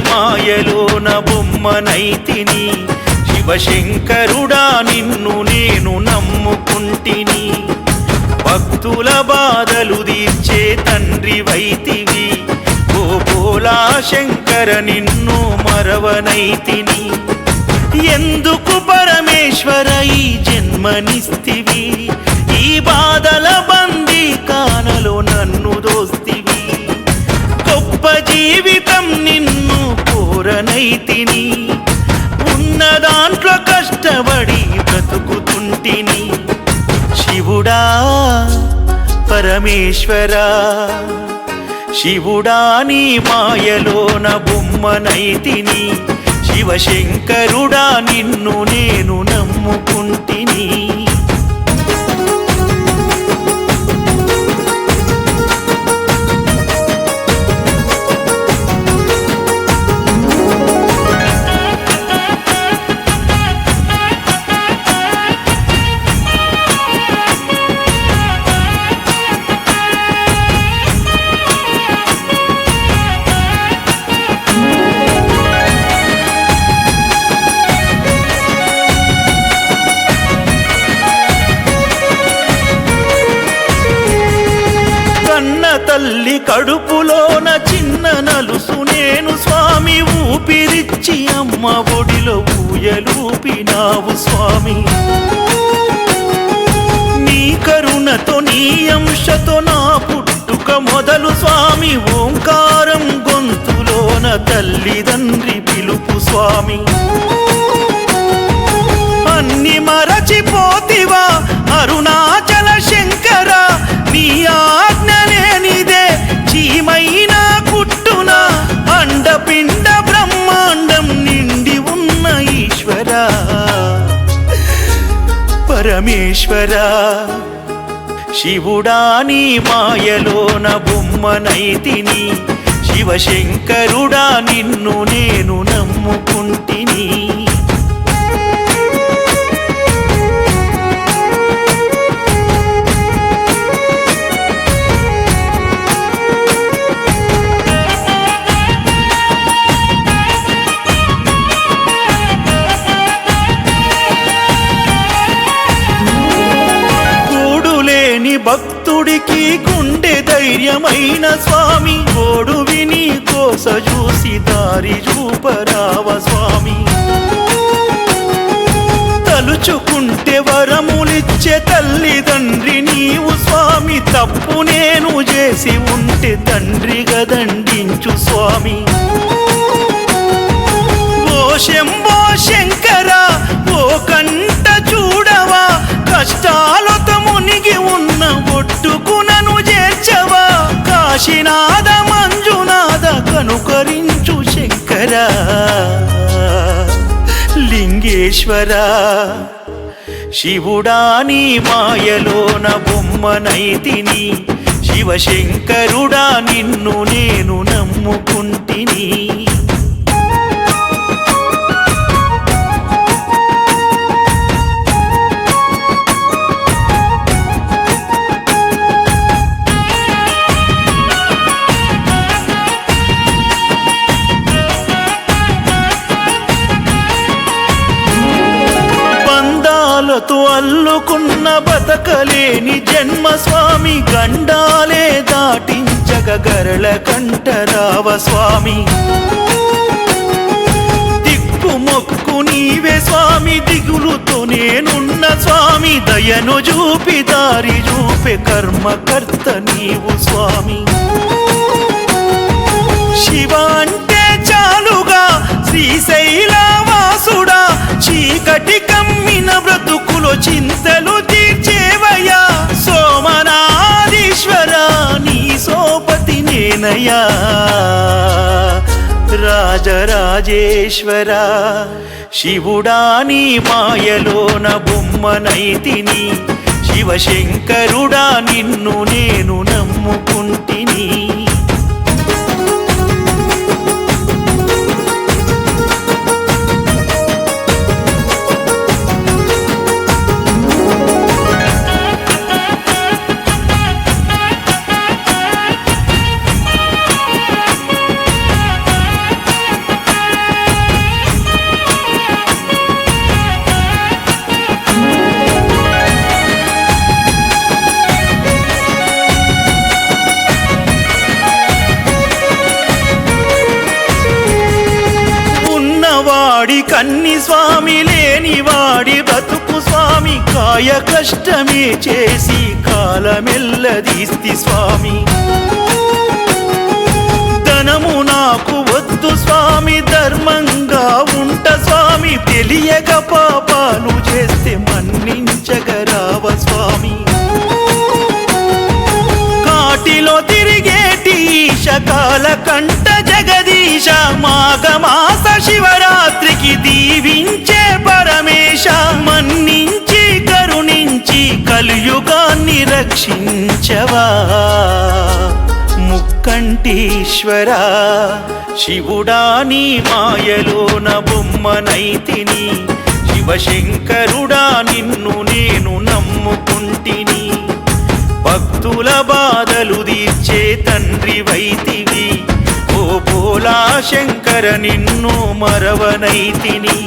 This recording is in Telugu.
మాయలోన బొమ్మనైతిని శివశంకరుడా నిన్ను నేను నమ్ముకుంటిని భక్తుల బాధలు తీర్చే తండ్రి వైతివి ఓ భోలా శంకర నిన్ను మరవనైతిని ఎందుకు పరమేశ్వర ఈ జన్మనిస్తివి ఈ బాధల బందీ కానలో నన్ను దోస్తివి గొప్ప జీవితం నిన్ను కోరనైతిని ఉన్న దాంట్లో కష్టపడి బ్రతుకుతుంటిని శివుడా పరమేశ్వరా శివుడా నీ మాయలోన బొమ్మనైతిని శివశంకరుడా నిన్ను నేను నమ్ముకుంటిని తల్లి కడుపులోన చిన్న నలుసు నేను స్వామి ఊపిరిచ్చి అమ్మ ఒడిలో ఊయలూపినావు స్వామి నీ కరుణతో నీ అంశతో నా పుట్టుక మొదలు స్వామి ఓంకారం గొంతులోన తల్లిదండ్రి పిలుపు స్వామి అన్ని మరచిపోతివా అరుణాచల శంకర నీ ఆజ్ఞ లేనిదే చీమైనా పుట్టున అండపిండ బ్రహ్మాండం నిండి ఉన్న ఈశ్వర పరమేశ్వర శివుడా నీ మాయలోన బొమ్మనైతిని శివశంకరుడా నిన్ను నేను నమ్ముకుంటిని భక్తుడికి గుండె ధైర్యమైన స్వామి గోడు విని కోస చూసి దారి చూపరావ స్వామి తలుచుకుంటే వరములిచ్చే తల్లిదండ్రి నీవు స్వామి తప్పు నేను చేసి ఉంటే తండ్రిగా దండించు స్వామి ఓ శంభో శంకర ఓ కంట చూడవా కష్టాలతో మునిగి ఉన్న ఒట్టుకునను చేర్చవా కాశీనాథ మంజునాథ కనుకరించు శంకర లింగేశ్వర శివుడా నీ మాయలోన బొమ్మనైతిని శివశంకరుడా నిన్ను నేను నమ్ముకుంటిని అల్లుకున్న బతకలేని జన్మ స్వామి గండాలే దాటించగ గరళ కంఠరావ స్వామి దిక్కు మొక్కు నీవే స్వామి దిగులుతో నేనున్న స్వామి దయను చూపి దారి చూపే కర్మకర్త నీవు స్వామి శివ అంటే చాలుగా శ్రీశైలవాసుడా చీకటి కమ్మిన బ్రతుకులో చింతలు తీర్చేవయ్యా సోమనాథీశ్వర నీ సోపతి నేనయ్యా రాజరాజేశ్వర శివుడా నీ మాయలోన బొమ్మనైతిని శివశంకరుడా నిన్ను నేను నమ్ముకుంటిని కన్ని స్వామి లేని వాడి బ్రతుకు స్వామి కాయ కష్టమే చేసి కాలమెల్లదీస్తి స్వామి ధనము నాకు వద్దు స్వామి ధర్మంగా ఉంట స్వామి తెలియక పాపాలు చేస్తే మన్నించగరావ స్వామి కాటిలో తిరిగేటి శకాల కంట జగదీశ మాఘమాస శివరాత్రికి దీవించే పరమేశ మన్నించి కరుణించి కలియుగాన్ని రక్షించవా ముక్కంటీశ్వరా శివుడా నీ మాయలోన బొమ్మనైతిని శివశంకరుడా నిన్ను నేను నమ్ముకుంటిని భక్తుల బాధలు తీర్చే తండ్రి వైతివి ఓ భోలా శంకర నిన్ను మరవనైతిని